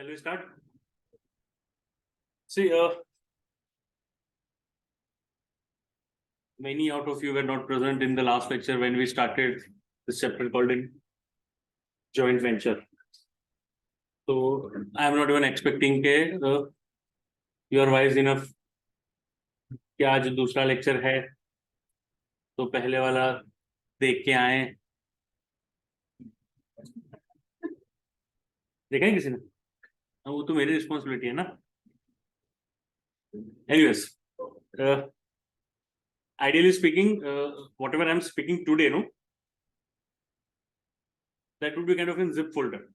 Shall we start? See, many out of you were not present in the last lecture when we started this chapter called in joint venture. So I am not even expecting that you are wise enough कि आज दूसरा lecture है तो पहले वाला देख के आए. देखा है किसी ने? वो तो मेरी रिस्पॉन्सिबिलिटी है ना. Anyways, ideally speaking, whatever I'm speaking today, that would be kind of in zip folder.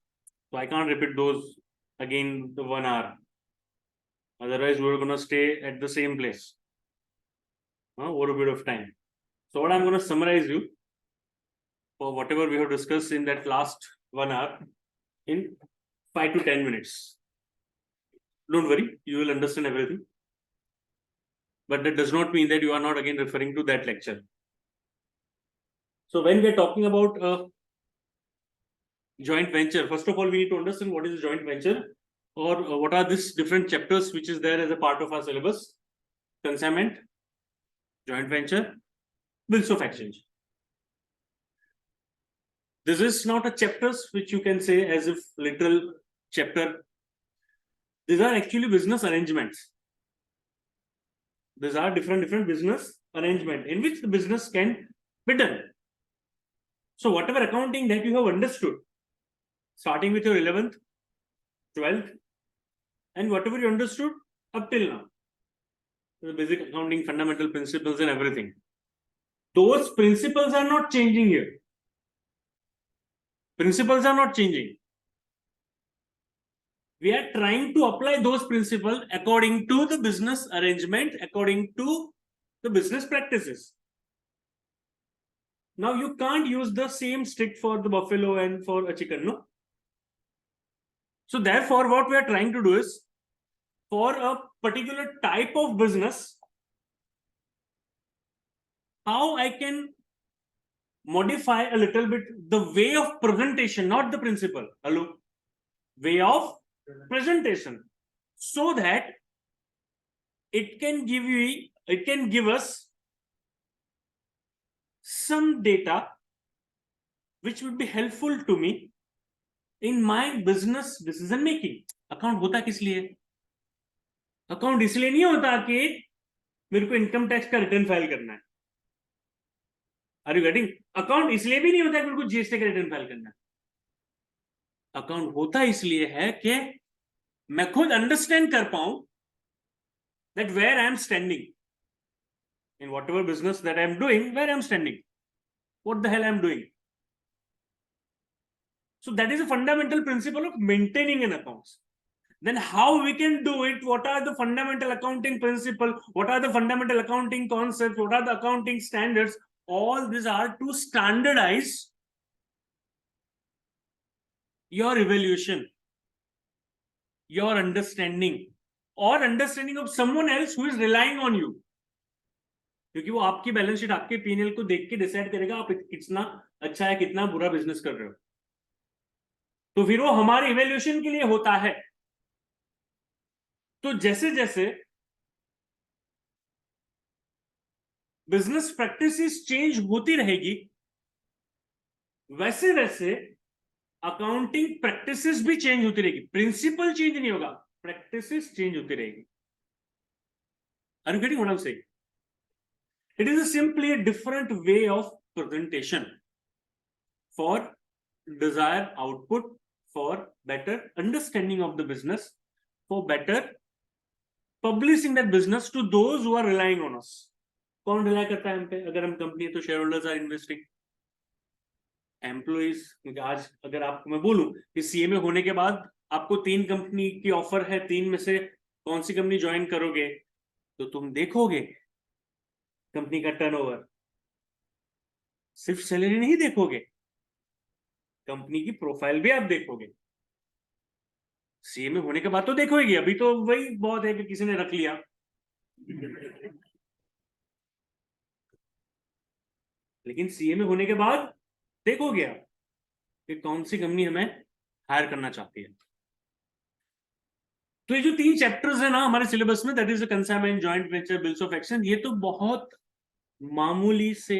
So I can't repeat those again the 1 hour. Otherwise, we're going to stay at the same place over a bit of time. So what I'm going to summarize you for whatever we have discussed in that last 1 hour in 5 to 10 minutes. Don't worry, you will understand everything. But that does not mean that you are not again referring to that lecture. So when we are talking about joint venture, first of all, we need to understand what is a joint venture, or what are these different chapters which is there as a part of our syllabus. Consignment, joint venture, bills of exchange. This is not a chapters which you can say as if literal chapter. These are actually business arrangements. These are different business arrangement in which the business can be done. So whatever accounting that you have understood, starting with your 11th, 12th, and whatever you understood up till now, the basic accounting fundamental principles and everything, those principles are not changing here. Principles are not changing. We are trying to apply those principles according to the business arrangement, according to the business practices. Now you can't use the same stick for the buffalo and for a chicken, no? So therefore, what we are trying to do is, for a particular type of business, how I can modify a little bit the way of presentation, not the principle. Hello? Way of presentation, so that it can give us some data which would be helpful to me in my business decision making. Account होता किस लिए? Account इसलिए नहीं होता कि मेरे को income tax का रिटर्न फाइल करना है. Are you getting? Account इसलिए भी नहीं होता कि मेरे को जीएसटी का रिटर्न फाइल करना है. अकाउंट होता इसलिए है कि मैं खुद अंडरस्टैंड कर पाऊं that where I am standing in whatever business that I am doing, where I am standing, what the hell I am doing. So that is a fundamental principle of maintaining an accounts. Then how we can do it? What are the fundamental accounting principles? What are the fundamental accounting concepts? What are the accounting standards? All these are to standardize your evaluation, your understanding, or understanding of someone else who is relying on you. क्योंकि वो आपकी balance sheet, आपके PNL को देख के decide करेगा आप कितना अच्छा है, कितना बुरा बिजनेस कर रहे हो. तो फिर वो हमारे इवैल्यूएशन के लिए होता है. तो जैसे जैसे बिजनेस प्रैक्टिसेस चेंज होती रहेगी, वैसे वैसे अकाउंटिंग प्रैक्टिसेस भी चेंज होती रहेगी. प्रिंसिपल चेंज नहीं होगा, प्रैक्टिसेस चेंज होती रहेगी. Are you getting what I'm saying? It is simply a different way of presentation for desired output, for better understanding of the business, for better publishing that business to those who are relying on us. कौन rely करता है हम पे? अगर हम company है तो shareholders are investing, employees. क्योंकि आज अगर आपको मैं बोलूं कि सीएमए होने के बाद आपको 3 कंपनी की ऑफर है, 3 में से कौन सी कंपनी ज्वाइन करोगे, तो तुम देखोगे कंपनी का टर्नओवर. सिर्फ सैलरी नहीं देखोगे, कंपनी की प्रोफाइल भी आप देखोगे. सीएमए होने के बाद तो देखोगे, अभी तो वही बहुत है कि किसी ने रख लिया. लेकिन सीएमए होने के बाद देखोगे आप कि कौन सी कंपनी हमें हायर करना चाहती है. तो ये जो 3 चैप्टर्स है ना हमारे सिलेबस में, that is a consignment, joint venture, bills of action, ये तो बहुत मामूली से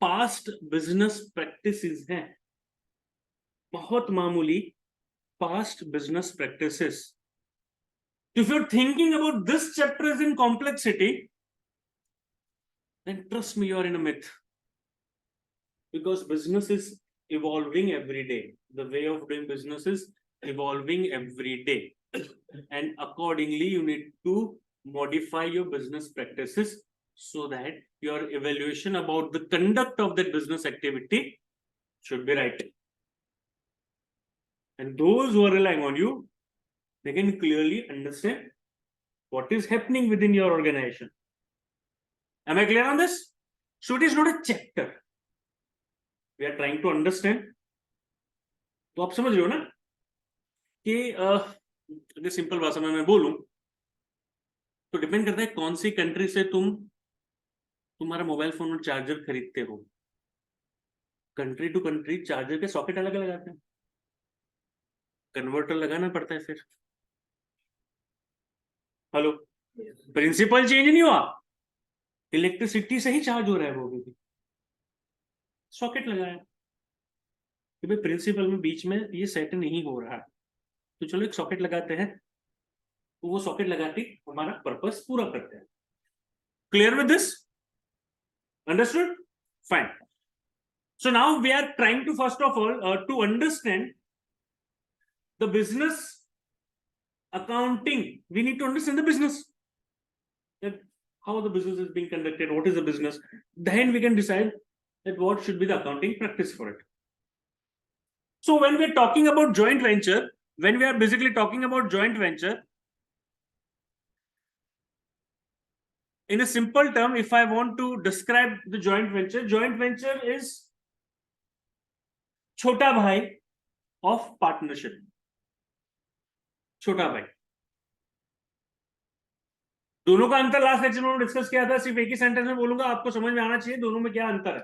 पास्ट बिजनेस प्रैक्टिसेस हैं, बहुत मामूली past business practices. If you're thinking about this chapter is in complexity, then trust me, you're in a myth. Because business is evolving every day. The way of doing business is evolving every day. And accordingly, you need to modify your business practices so that your evaluation about the conduct of that business activity should be right. And those who are relying on you, they can clearly understand what is happening within your organization. Am I clear on this? So it is not a chapter. We are trying to understand. तो आप समझ रहे हो ना कि अगर simple भाषा में मैं बोलूं तो डिपेंड करता है कौन सी कंट्री से तुम्हारा मोबाइल फोन और चार्जर खरीदते हो. कंट्री टू कंट्री चार्जर के सॉकेट अलग अलग आते हैं, कन्वर्टर लगाना पड़ता है. फिर हेलो, प्रिंसिपल चेंज नहीं हुआ, इलेक्ट्रिसिटी से ही चार्ज हो रहा है वो भी, सॉकेट लगाया कि भाई प्रिंसिपल में बीच में ये सेट नहीं हो रहा, तो चलो एक सॉकेट लगाते हैं, तो वो सॉकेट लगा के हमारा पर्पस पूरा करते हैं. Clear with this? Understood? Fine. So now we are trying to first of all to understand the business accounting. We need to understand the business, that how the business is being conducted, what is the business. Then we can decide that what should be the accounting practice for it. So when we are talking about joint venture, when we are basically talking about joint venture, in a simple term, if I want to describe the joint venture is छोटा भाई of partnership. छोटा भाई. दोनों का अंतर last lecture में discuss किया था, सिर्फ एक ही सेंटेंस में बोलूंगा, आपको समझ में आना चाहिए दोनों में क्या अंतर है,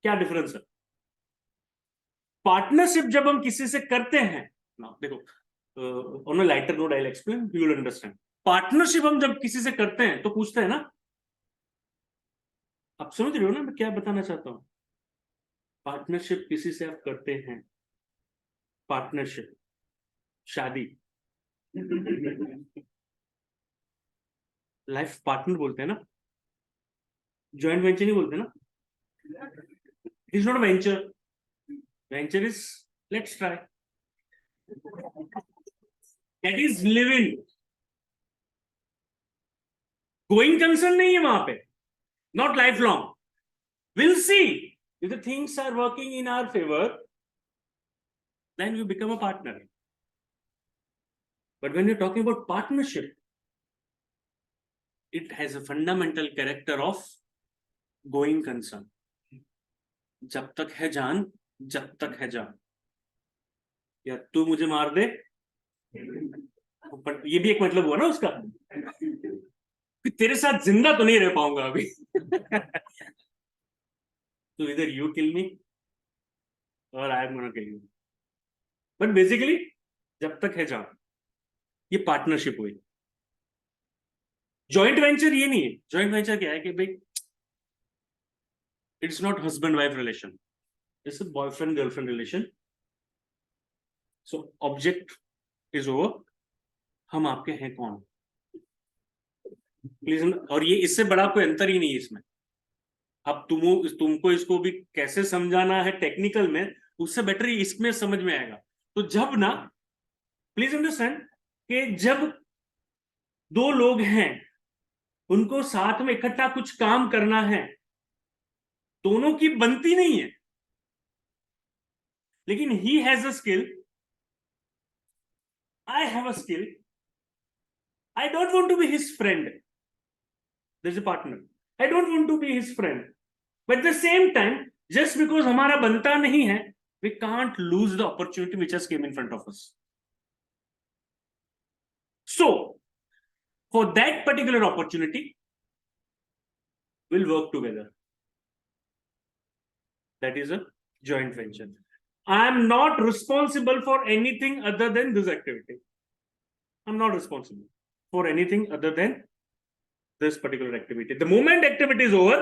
क्या डिफरेंस है. पार्टनरशिप जब हम किसी से करते हैं ना, देखो on a lighter note I will explain, you will understand. Partnership हम जब किसी से करते हैं तो पूछते हैं ना, आप समझ रहे हो ना मैं क्या बताना चाहता हूं. पार्टनरशिप किसी से आप करते हैं, पार्टनरशिप, शादी, लाइफ पार्टनर बोलते हैं ना, जॉइंट वेंचर नहीं बोलते ना. It is not venture. Venture is let's try, that is living. Going concern नहीं है वहां पे, not life long. Will see if the things are working in our favor, then you become a partner. But when you're talking about partnership, it has a fundamental character of going concern. जब तक है जान, जब तक है जान, या तू मुझे मार दे, पर ये भी एक मतलब हुआ ना उसका, तेरे साथ जिंदा तो नहीं रह पाऊंगा अभी. तो इधर यू किल मी और I am gonna kill you. But basically जब तक है जान, ये पार्टनरशिप हुई. जॉइंट वेंचर ये नहीं है. जॉइंट वेंचर क्या है कि भाई it's not husband wife relation, it's a boyfriend girlfriend relation. So object is over, हम आपके हैं कौन, प्लीज. और ये इससे बड़ा कोई अंतर ही नहीं है इसमें. अब तुमको इसको भी कैसे समझाना है टेक्निकल में, उससे बेटर ही इसमें समझ में आएगा. तो जब ना, प्लीज अंडरस्टैंड कि जब दो लोग हैं, उनको साथ में इकट्ठा कुछ काम करना है, दोनों की बनती नहीं है, लेकिन he has a skill, I have a skill, I don't want to be his friend, there is a partner, I don't want to be his friend, but at the same time just because हमारा बनता नहीं है, we can't lose the opportunity which has came in front of us. So for that particular opportunity, we'll work together. That is a joint venture. I am not responsible for anything other than this activity. I'm not responsible for anything other than this particular activity. The moment activity is over,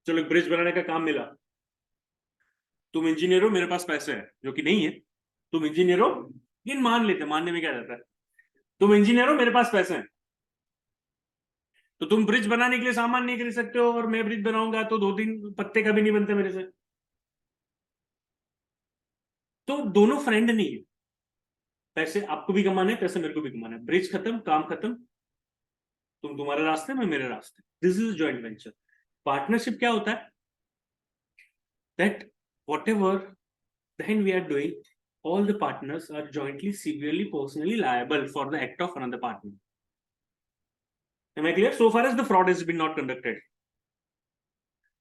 चलो एक bridge बनाने का काम मिला, तुम engineer हो, मेरे पास पैसे है, जो कि नहीं है, तुम इंजीनियर हो, लेकिन मान लेते, मानने में क्या जाता है, तुम इंजीनियर हो, मेरे पास पैसे हैं, तो तुम ब्रिज बनाने के लिए सामान नहीं खरीद सकते हो, और मैं ब्रिज बनाऊंगा तो 2-3 पत्ते का भी नहीं बनते मेरे से, तो दोनों फ्रेंड नहीं है, पैसे आपको भी कमाने, पैसे मेरे को भी कमाने, ब्रिज खत्म, काम खत्म, तुम तुम्हारे रास्ते, मैं मेरे रास्ते, this is joint venture. Partnership क्या होता है, that whatever then we are doing, all the partners are jointly, severely, personally liable for the act of another partner. Am I clear? So far as the fraud has been not conducted,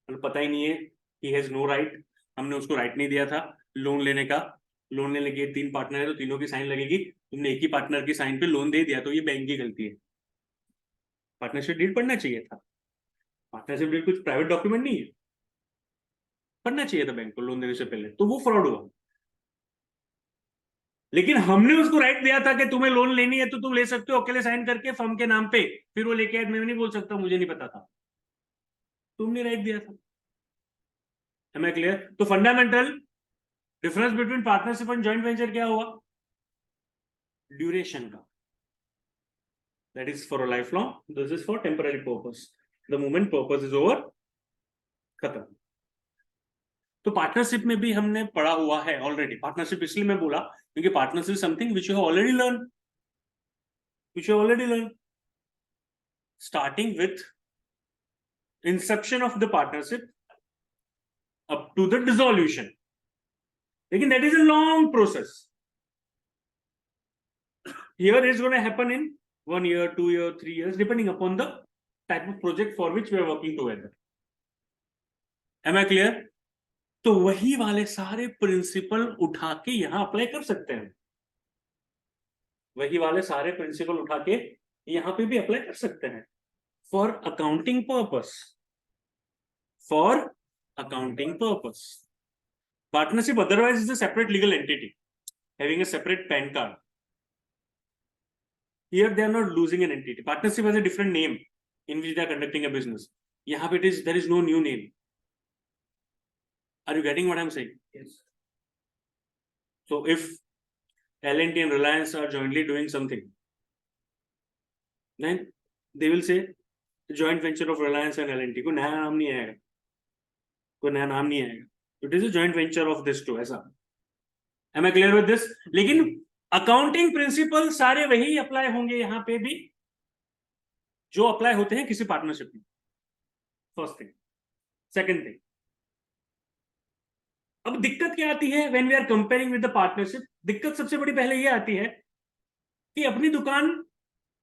पता ही नहीं है, he has no right, हमने उसको right नहीं दिया था loan लेने का, लोन लेने के 3 पार्टनर है तो तीनों की साइन लगेगी, तुमने एक ही पार्टनर की साइन पे लोन दे दिया तो ये बैंक की गलती है, पार्टनरशिप डीड पढ़ना चाहिए था, पार्टनरशिप डीड कुछ प्राइवेट डॉक्यूमेंट नहीं है, पढ़ना चाहिए था बैंक को लोन देने से पहले, तो वो फ्रॉड हुआ। लेकिन हमने उसको राइट दिया था कि तुम्हें लोन लेनी है तो तुम ले सकते हो अकेले साइन करके फर्म के नाम पे, फिर वो लेके आए, मैं नहीं बोल सकता मुझे नहीं पता था, तुमने राइट दिया था। Am I clear? तो fundamental difference between partnership and joint venture क्या हुआ, ड्यूरेशन का, that is for a life long, this is for temporary purpose, the moment purpose is over, खत्म। तो पार्टनरशिप में भी हमने पढ़ा हुआ है ऑलरेडी, पार्टनरशिप इसलिए मैं बोला क्योंकि partnership is something which you have already learn, which you have already learn, starting with Inception of the partnership up to the dissolution. Again, that is a long process. Here it's going to happen in 1 year, 2 years, 3 years, depending upon the type of project for which we are working together. Am I clear? तो वही वाले सारे principal उठा के यहां apply कर सकते हैं, वही वाले सारे प्रिंसिपल उठा के यहां पे भी अप्लाई कर सकते हैं, for accounting purpose, for accounting purpose. Partnership otherwise is a separate legal entity having a separate PAN card. Here they are not losing an entity. Partnership has a different name in which they are conducting a business. Yahan pe there is no new name. Are you getting what I'm saying? Yes. So if L&T and Reliance are jointly doing something, then they will say the joint venture of Reliance and L&T. कोई नया नाम नहीं आएगा, कोई नया नाम नहीं आएगा, it is a joint venture of this two, ऐसा। Am I clear with this? लेकिन अकाउंटिंग प्रिंसिपल सारे वही अप्लाई होंगे यहां पे भी जो अप्लाई होते हैं किसी पार्टनरशिप में, फर्स्ट थिंग। सेकंड थिंग, अब दिक्कत क्या आती है when we are comparing with the partnership, दिक्कत सबसे बड़ी पहले ये आती है कि अपनी दुकान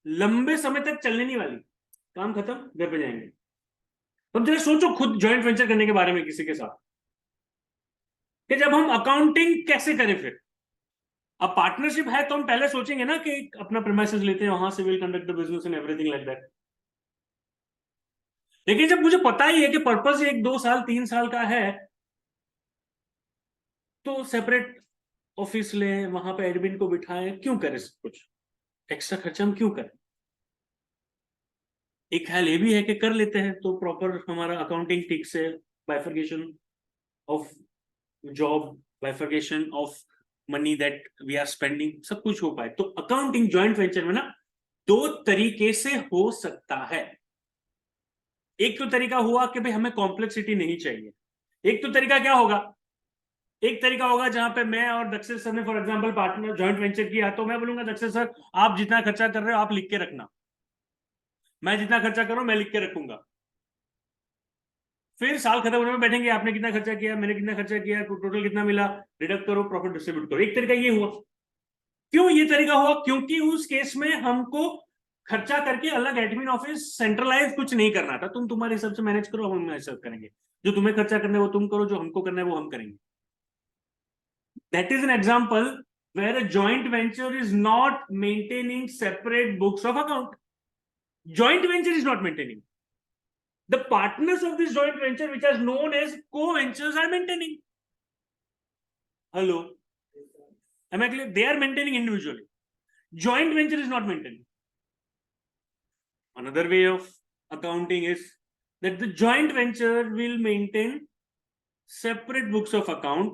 लंबे समय तक चलने नहीं वाली, काम खत्म घर पे जाएंगे। अब जरा सोचो खुद जॉइंट वेंचर करने के बारे में किसी के साथ, कि जब हम अकाउंटिंग कैसे करें, फिर अब पार्टनरशिप है तो हम पहले सोचेंगे ना कि अपना प्रीमाइसेस लेते हैं, वहां से will conduct the business and everything like that. लेकिन जब मुझे पता ही है कि पर्पस 1-2 साल 3 साल का है, तो सेपरेट ऑफिस ले, वहां पे एडमिन को बिठाएं, क्यों करें सब कुछ एक्स्ट्रा खर्चा, हम क्यों करें। एक ख्याल ये भी है कि कर लेते हैं तो प्रॉपर हमारा अकाउंटिंग ठीक से, bifurcation of job, bifurcation of money that we are spending, सब कुछ हो पाए। तो अकाउंटिंग जॉइंट वेंचर में ना 2 तरीके से हो सकता है। एक तो तरीका हुआ कि भाई हमें कॉम्प्लेक्सिटी नहीं चाहिए, एक तो तरीका क्या होगा, एक तरीका होगा जहां पे मैं और दक्षिण सर ने for example partner joint venture किया, तो मैं बोलूंगा दक्षिण सर आप जितना खर्चा कर रहे हो आप लिख के रखना, मैं जितना खर्चा करूं मैं लिख के रखूंगा, फिर साल खत्म होने में बैठेंगे, आपने कितना खर्चा किया, मैंने कितना खर्चा किया, टोटल कितना मिला, डिडक्ट करो, प्रॉफिट डिस्ट्रीब्यूट करो। एक तरीका ये हुआ। क्यों ये तरीका हुआ, क्योंकि उस केस में हमको खर्चा करके अलग एडमिन ऑफिस सेंट्रलाइज कुछ नहीं करना था, तुम तुम्हारे हिसाब से मैनेज करो, हम हमारे हिसाब करेंगे, जो तुम्हें खर्चा करना है वो तुम करो, जो हमको करना है वो हम करेंगे। That is an example where a joint venture is not maintaining separate books of account, joint venture is not maintaining, the partners of this joint venture which are known as co-ventures are maintaining. Hello, am I clear? They are maintaining individually. joint venture is not maintained. Another way of accounting is that the joint venture will maintain separate books of account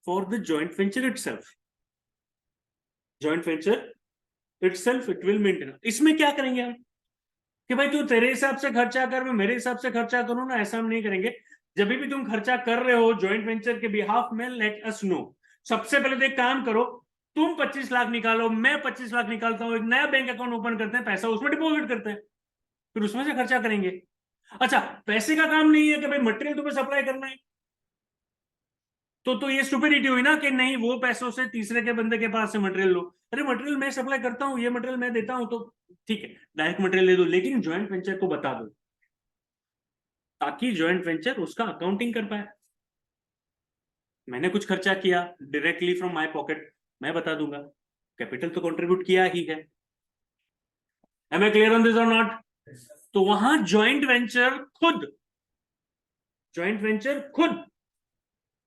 for the joint venture itself. Joint venture itself it will maintain. इसमें क्या करेंगे हम कि भाई तू तेरे हिसाब से खर्चा कर, मैं मेरे हिसाब से खर्चा करूं ना, ऐसा हम नहीं करेंगे. जब भी तुम खर्चा कर रहे हो जॉइंट वेंचर के बिहाफ में, लेट अस नो. सबसे पहले तो एक काम करो, तुम 25 लाख निकालो, मैं 25 लाख निकालता हूं, एक नया बैंक अकाउंट ओपन करते हैं, पैसा उसमें डिपॉजिट करते हैं, फिर उसमें से खर्चा करेंगे. अच्छा, पैसे का काम नहीं है कि भाई मटेरियल तुम्हें सप्लाई करना है, तो ये स्टुपिडिटी हुई ना कि नहीं वो पैसों से तीसरे के बंदे के पास से मटेरियल लो. अरे मटेरियल मैं सप्लाई करता हूं, ये मटेरियल मैं देता हूं, तो ठीक है डायरेक्ट मटेरियल दे दो, लेकिन ज्वाइंट वेंचर को बता दो ताकि ज्वाइंट वेंचर उसका अकाउंटिंग कर पाए. मैंने कुछ खर्चा किया डायरेक्टली फ्रॉम माय पॉकेट, मैं बता दूंगा, कैपिटल तो कंट्रीब्यूट किया ही है. Am I clear on this or not? तो वहां ज्वाइंट वेंचर खुद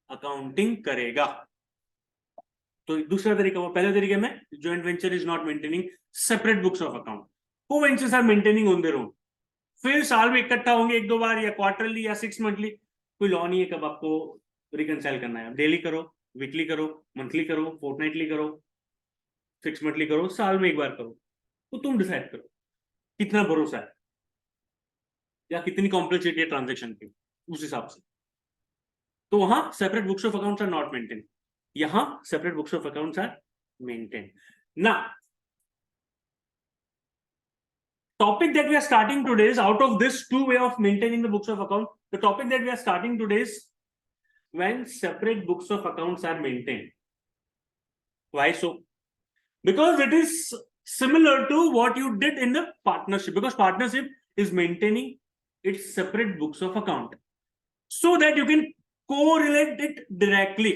अकाउंटिंग करेगा. तो दूसरा तरीका, वो पहले तरीके में joint venture is not maintaining separate books of account, co ventures are maintaining on their own. फिर साल में इकट्ठा होंगे एक दो बार, या क्वार्टरली या 6 मंथली, कोई लॉ नहीं है कब आपको रिकंसाइल करना है. डेली करो, वीकली करो, मंथली करो, फोर्टनाइटली करो, 6 मंथली करो, साल में एक बार करो, तो तुम डिसाइड करो कितना भरोसा है या कितनी कॉम्प्लेक्सिटी है ट्रांजेक्शन की, उस हिसाब से. तो वहां separate books of accounts are not maintain, यहां separate books of accounts are maintain. ना topic that we are starting today is, out of this two way of maintaining the books of account, the topic that we are starting today is when separate books of accounts are maintained. Why so? Because it is similar to what you did in the partnership, because partnership is maintaining its separate books of account so that you can correlate it directly.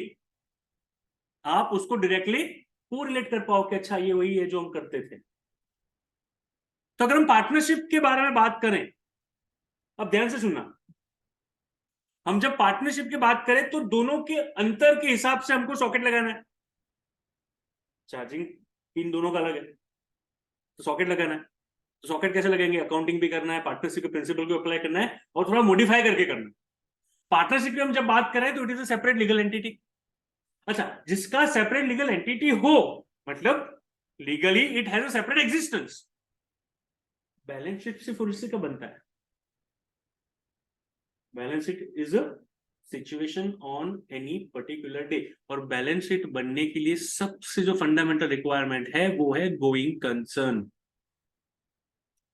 आप उसको directly correlate कर पाओ कि अच्छा ये वही है जो हम करते थे. तो अगर हम पार्टनरशिप के बारे में बात करें, अब ध्यान से सुनना, हम जब पार्टनरशिप की बात करें तो दोनों के अंतर के हिसाब से हमको सॉकेट लगाना है. चार्जिंग इन दोनों का अलग है, तो सॉकेट लगाना है. तो सॉकेट कैसे लगेंगे? अकाउंटिंग भी करना है, पार्टनरशिप के प्रिंसिपल को अप्लाई करना है और थोड़ा मॉडिफाई करके करना है. पार्टनरशिप की हम जब बात करें तो it is a separate legal entity. अच्छा, जिसका सेपरेट लीगल एंटिटी हो, मतलब legally it has a separate existence. Balance sheet सिर्फ उससे का बनता है. Balance sheet is a situation on any particular day, और बैलेंस शीट बनने के लिए सबसे जो फंडामेंटल रिक्वायरमेंट है वो है गोइंग कंसर्न.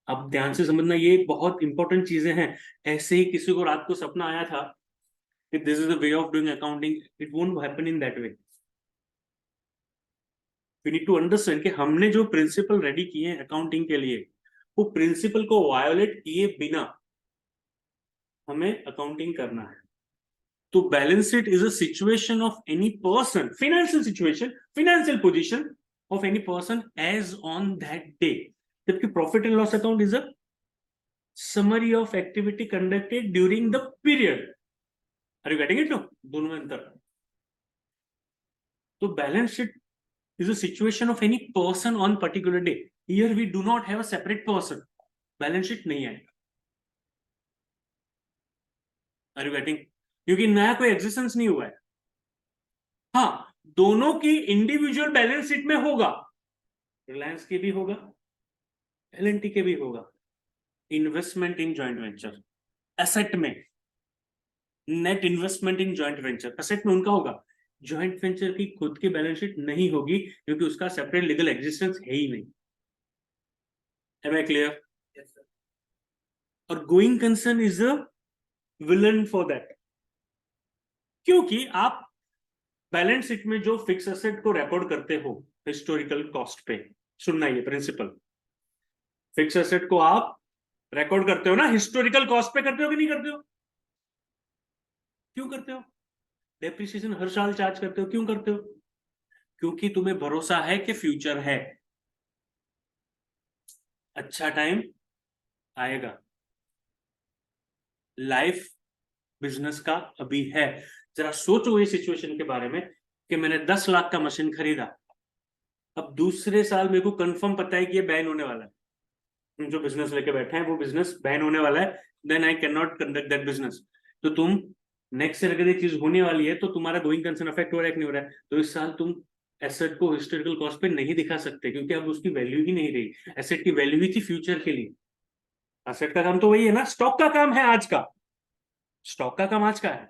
अब ध्यान से समझना, ये बहुत इंपॉर्टेंट चीजें हैं. ऐसे ही किसी को रात को सपना आया था कि this is the way of doing accounting, it won't happen in that way. We need to understand कि हमने जो प्रिंसिपल रेडी किए हैं अकाउंटिंग के लिए, वो प्रिंसिपल को वायोलेट किए बिना हमें अकाउंटिंग करना है. तो balance sheet is a situation of any person, financial situation, financial position of any person as on that day. जबकि profit and loss account is a summary of activity conducted during the period. Are you getting it? No, दोनों में अंतर. तो balance sheet is a situation of any person on particular day. Here we do not have a separate person. Balance sheet नहीं आएगा. Are you getting? क्योंकि नया कोई existence नहीं हुआ है. हाँ, दोनों की इंडिविजुअल बैलेंस शीट में होगा. रिलायंस के भी होगा, एल&टी के भी होगा. Investment in joint venture, asset में net investment in joint venture, asset में उनका होगा. जॉइंट वेंचर की खुद की बैलेंस शीट नहीं होगी क्योंकि उसका सेपरेट लीगल एग्जिस्टेंस है ही नहीं. Am I clear? Yes, sir. और going concern is a villain for that. क्योंकि आप बैलेंस शीट में जो फिक्स एसेट को रिकॉर्ड करते हो हिस्टोरिकल कॉस्ट पे, सुनना ये प्रिंसिपल, फिक्स एसेट को आप रिकॉर्ड करते हो ना, हिस्टोरिकल कॉस्ट पे करते हो कि नहीं करते हो? क्यों करते हो? डेप्रिसिएशन हर साल चार्ज करते हो, क्यों करते हो? क्योंकि तुम्हें भरोसा है कि फ्यूचर है, अच्छा टाइम आएगा. लाइफ बिजनेस का अभी है. जरा सोचो ये सिचुएशन के बारे में कि मैंने 10 लाख का मशीन खरीदा, अब दूसरे साल मेरे को कंफर्म पता है कि ये बैन होने वाला है, तुम जो बिजनेस लेके बैठे हैं वो बिजनेस बैन होने वाला है, then I can not conduct that business. तो तुम नेक्स्ट ईयर अगर ये चीज होने वाली है तो तुम्हारा गोइंग कंसर्न अफेक्ट हो रहा है कि नहीं हो रहा है? तो इस साल तुम एसेट को हिस्टोरिकल कॉस्ट पे नहीं दिखा सकते, क्योंकि अब उसकी वैल्यू ही नहीं रही। एसेट की वैल्यू ही थी फ्यूचर के लिए। एसेट का काम तो वही है ना, स्टॉक का काम है आज का, स्टॉक का काम आज का है,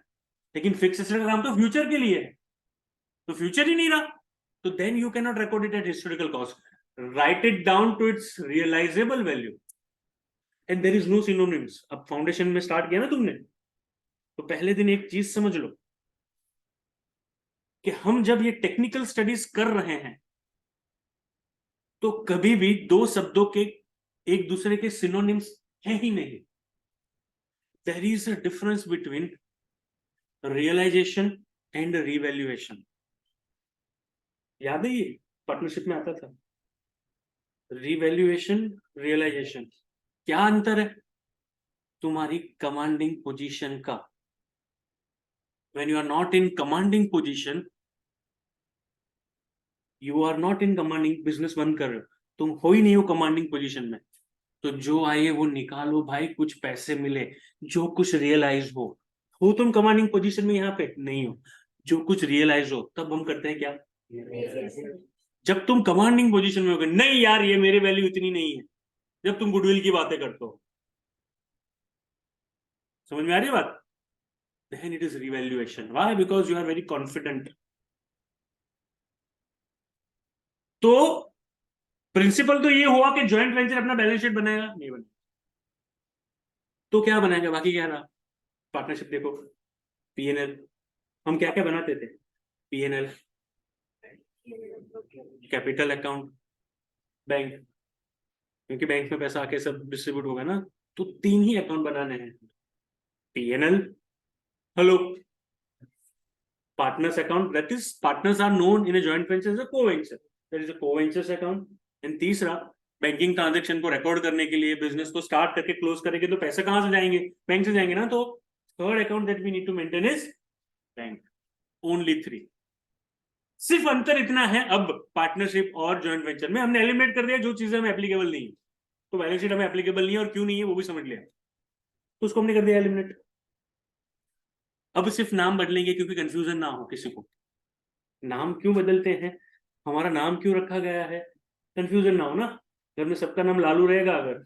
लेकिन फिक्स एसेट का काम तो फ्यूचर के लिए है, तो फ्यूचर ही नहीं रहा। तो then you can not record it at historical cost, write it down to its realisable value, and there is no synonyms. अब फाउंडेशन में स्टार्ट किया ना तुमने, तो पहले दिन एक चीज समझ लो कि हम जब ये टेक्निकल स्टडीज कर रहे हैं तो कभी भी दो शब्दों के एक दूसरे के सिनोनिम्स है ही नहीं। There is a difference between realisation and revaluation. याद है ये पार्टनरशिप में आता था, रिवैल्यूएशन रियलाइजेशन, क्या अंतर है? तुम्हारी कमांडिंग पोजीशन का। When you are not in commanding position, you are not in commanding, business बंद कर रहे हो, तुम हो ही नहीं हो कमांडिंग पोजीशन में, तो जो आए वो निकालो भाई, कुछ पैसे मिले, जो कुछ रियलाइज हो तुम कमांडिंग पोजीशन में यहाँ पे नहीं हो, जो कुछ रियलाइज हो तब हम करते हैं क्या? जब तुम कमांडिंग पोजीशन में हो गए, नहीं यार ये मेरी वैल्यू इतनी नहीं है, जब तुम गुडविल की बातें करते हो, समझ में आ रही है बात? then it is revaluation. Why? Because you are very confident. तो प्रिंसिपल तो ये हुआ कि ज्वाइंट वेंचर अपना बैलेंस शीट बनाएगा, नहीं बना तो क्या बनाएगा? बाकी क्या रहा? पार्टनरशिप देखो, पीएनएल, हम क्या क्या बनाते थे? पीएनएल, कैपिटल अकाउंट, बैंक, क्योंकि बैंक में पैसा आके सब डिस्ट्रीब्यूट होगा ना, तो तीन ही अकाउंट बनाने हैं, PNL, hello, partners account, that is partners are known in a joint venture as a co-venture, there is a co-ventures account, and तीसरा बैंकिंग ट्रांजेक्शन को रिकॉर्ड करने के लिए, बिजनेस को स्टार्ट करके क्लोज करेंगे तो पैसे कहां से जाएंगे? बैंक से जाएंगे ना, तो third account that we need to maintain is bank. Only three. सिर्फ अंतर इतना है, अब पार्टनरशिप और ज्वाइंट वेंचर में हमने एलिमिनेट कर दिया जो चीजें हमें एप्लीकेबल नहीं है, तो बैलेंस शीट हमें एप्लीकेबल नहीं है, और क्यों नहीं है वो भी समझ लिया, तो उसको हमने कर दिया एलिमिनेट। अब सिर्फ नाम बदलेंगे क्योंकि कंफ्यूजन ना हो किसी को। नाम क्यों बदलते हैं, हमारा नाम क्यों रखा गया है, कंफ्यूजन ना हो ना। घर में सबका नाम लालू रहेगा अगर,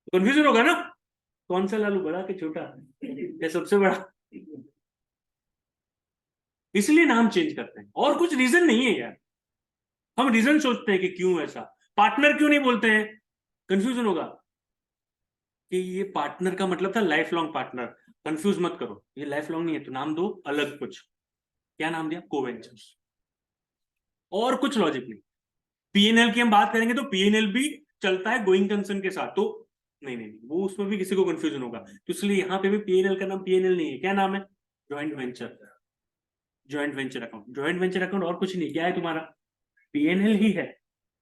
तो कंफ्यूजन होगा ना, कौन सा लालू, बड़ा कि छोटा, या सबसे बड़ा? इसलिए नाम चेंज करते हैं, और कुछ रीजन नहीं है यार। हम रीजन सोचते हैं कि क्यों ऐसा, पार्टनर क्यों नहीं बोलते हैं, कंफ्यूजन होगा कि ये पार्टनर का मतलब था लाइफ लॉन्ग पार्टनर, कंफ्यूज मत करो, ये लाइफ लॉन्ग नहीं है, तो नाम दो अलग कुछ। क्या नाम दिया? कोवेंचर्स, और कुछ लॉजिक नहीं। पीएनएल की हम बात करेंगे तो पीएनएल भी चलता है गोइंग कंसर्न के साथ, तो नहीं नहीं वो उसमें भी किसी को कंफ्यूजन होगा, तो इसलिए यहाँ पे भी पीएनएल का नाम पीएनएल नहीं है, क्या नाम है? Joint venture, joint venture account. Joint venture account और कुछ नहीं, क्या है तुम्हारा? पीएनएल ही है,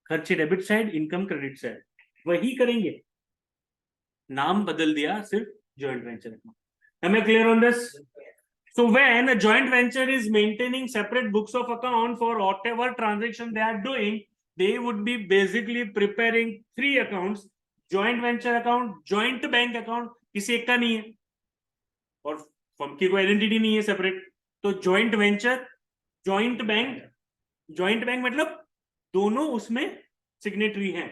खर्चे debit side, income credit side, वही करेंगे, नाम बदल दिया सिर्फ joint venture account. Am I clear on this? So when a joint venture is maintaining separate books of account for whatever transaction they are doing, they would be basically preparing three accounts: joint venture account, joint bank account, किसी एक का नहीं है, और firm की कोई identity नहीं है सेपरेट, तो joint venture, joint bank, joint bank मतलब दोनों उसमें सिग्नेटरी हैं,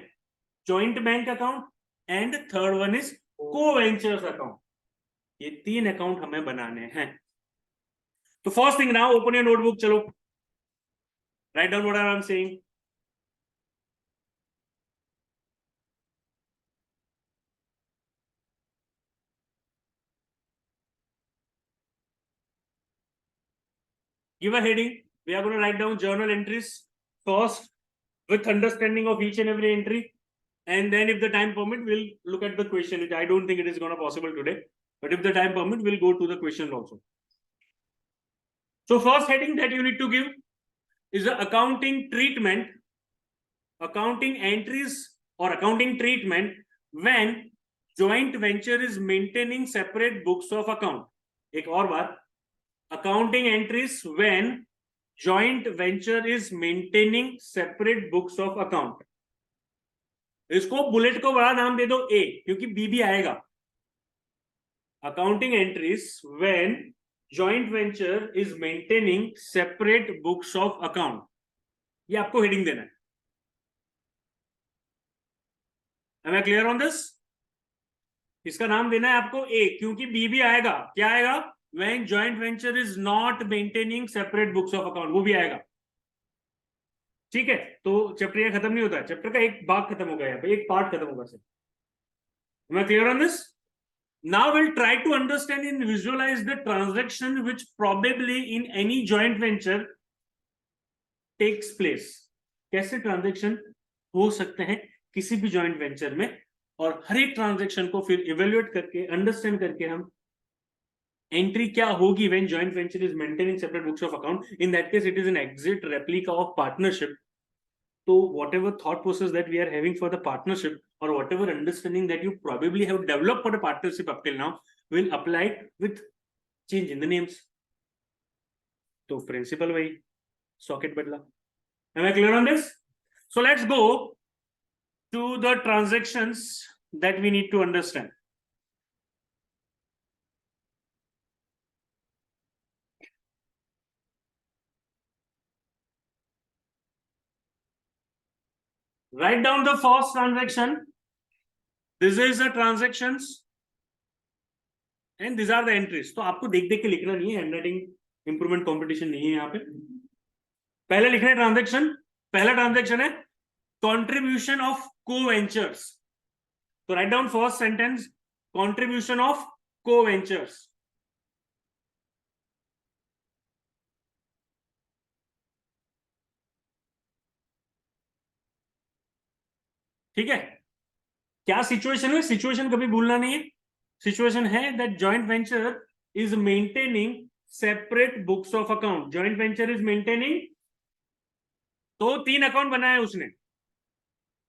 joint bank account, and third one is co ventures account. ये तीन अकाउंट हमें बनाने हैं। तो first thing now open your notebook, चलो write down what I am saying. Give a heading. We are going to write down journal entries first with understanding of each and every entry, and then if the time permit we'll look at the question, which I don't think it is going to possible today, but if the time permit we'll go to the question also. So first heading that you need to give is the accounting treatment, accounting entries or accounting treatment when joint venture is maintaining separate books of account. एक और बार, accounting entries when joint venture is maintaining separate books of account. इसको bullet को बड़ा नाम दे दो ए, क्योंकि B भी आएगा. Accounting entries when joint venture is maintaining separate books of account. ये आपको हेडिंग देना है. Am I clear on this? इसका नाम देना है आपको ए, क्योंकि बी भी आएगा. क्या आएगा? When joint venture is not maintaining separate books of account, वो भी आएगा. ठीक है, तो चैप्टर ये खत्म नहीं होता है. चैप्टर का एक भाग खत्म होगा, यहाँ पे एक पार्ट खत्म होगा. Sir, Am I clear on this? Now we'll try to understand and visualize the transaction which probably in any joint venture takes place. कैसे ट्रांजेक्शन हो सकते हैं किसी भी जॉइंट वेंचर में, और हर एक ट्रांजेक्शन को फिर इवेल्युएट करके अंडरस्टैंड करके हम एंट्री क्या होगी when joint venture is maintaining separate books of account. In that case, it is an exit replica of partnership. So whatever thought process that we are having for the partnership, or whatever understanding that you probably have developed for the partnership up till now, will apply with change in the names. So principle वही, socket बदला. Am I clear on this? So let's go to the transactions that we need to understand. Write down the first transaction. This is the transactions and these are the entries. तो आपको देख देख के लिखना नहीं है, handwriting improvement competition नहीं है यहाँ पे. पहले लिखना है ट्रांजेक्शन. पहला ट्रांजेक्शन है कंट्रीब्यूशन ऑफ को-वेंचर्स. तो write down first sentence, contribution of co ventures. ठीक है, क्या सिचुएशन है? सिचुएशन कभी भूलना नहीं है. सिचुएशन है that joint venture is maintaining separate books of account. Joint venture is maintaining, तो 3 अकाउंट बनाए उसने,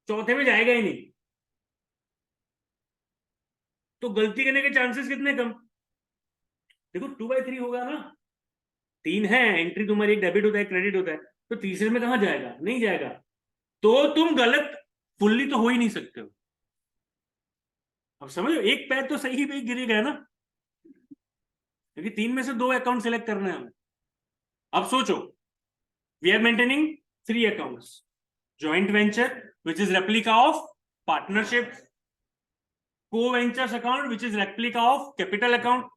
चौथे में जाएगा ही नहीं, तो गलती करने के चांसेस कितने कम. देखो 2/3 होगा ना. 3 है एंट्री तुम्हारी, एक डेबिट होता है, क्रेडिट होता है, तो तीसरे में कहां जाएगा? नहीं जाएगा. तो तुम गलत फुल्ली तो हो ही नहीं सकते हो. अब समझो, एक पैर तो सही पे गिर गया ना, क्योंकि 3 में से 2 अकाउंट सिलेक्ट करना है हमें. अब सोचो, we are maintaining 3 accounts. Joint venture which is replica of partnership, co ventures account which is replica of capital account,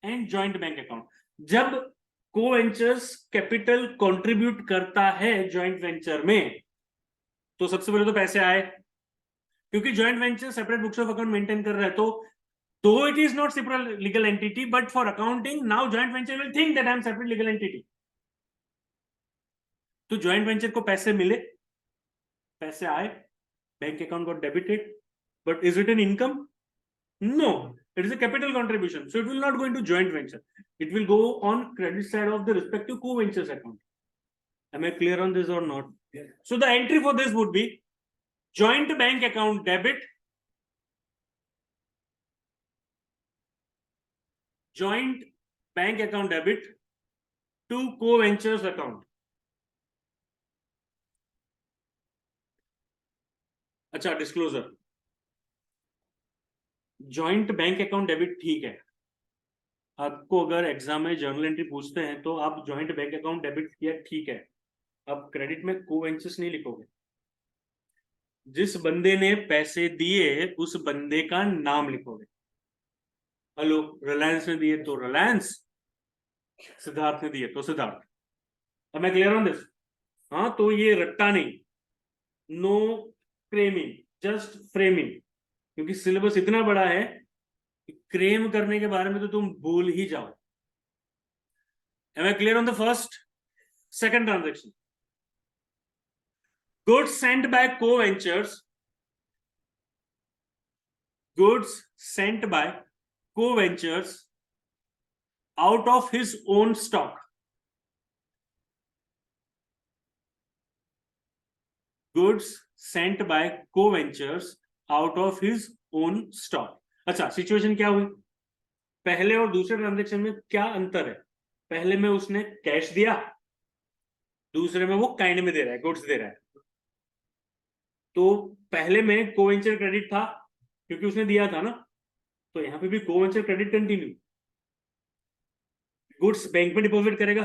and joint bank account. जब को-वेंचर्स कैपिटल कंट्रीब्यूट करता है जॉइंट वेंचर में, तो सबसे पहले तो पैसे आए, क्योंकि joint venture separate books of account maintain कर रहा है. तो though it is not separate legal entity, but for accounting now joint venture will think that I am separate legal entity. तो joint venture को पैसे मिले, पैसे आए, bank account got debited, but is it an income? No, it is a capital contribution, so it will not go into joint venture. It will go on credit side of the respective co-ventures account. Am I clear on this or not? Yes. So the entry for this would be joint bank account debit, joint bank account debit to co-ventures account. अच्छा, disclosure. Joint bank account debit ठीक है. आपको अगर exam में journal entry पूछते हैं तो आप जॉइंट बैंक अकाउंट डेबिट किया, ठीक है. अब क्रेडिट में को-वेंचर्स नहीं लिखोगे. जिस बंदे ने पैसे दिए उस बंदे का नाम लिखोगे. हेलो, रिलायंस ने दिए तो रिलायंस, सिद्धार्थ ने दिए तो सिद्धार्थ. अब मैं क्लियर ऑन दिस? हाँ, तो ये रट्टा नहीं, नो क्रेमिंग, जस्ट फ्रेमिंग. क्योंकि सिलेबस इतना बड़ा है कि क्रेम करने के बारे में तो तुम भूल ही जाओ. Am I clear on the first? Second transaction, goods sent by co-ventures, goods sent by co-ventures out of his own stock. Goods sent by co-ventures out of his own stock. अच्छा, situation क्या हुई? पहले और दूसरे transaction में क्या अंतर है? पहले में उसने कैश दिया, दूसरे में वो काइंड में दे रहा है, गुड्स दे रहा है। तो पहले में कोवेंचर क्रेडिट था क्योंकि उसने दिया था ना, तो यहाँ पे भी कोवेंचर क्रेडिट कंटिन्यू। गुड्स बैंक में डिपॉजिट करेगा,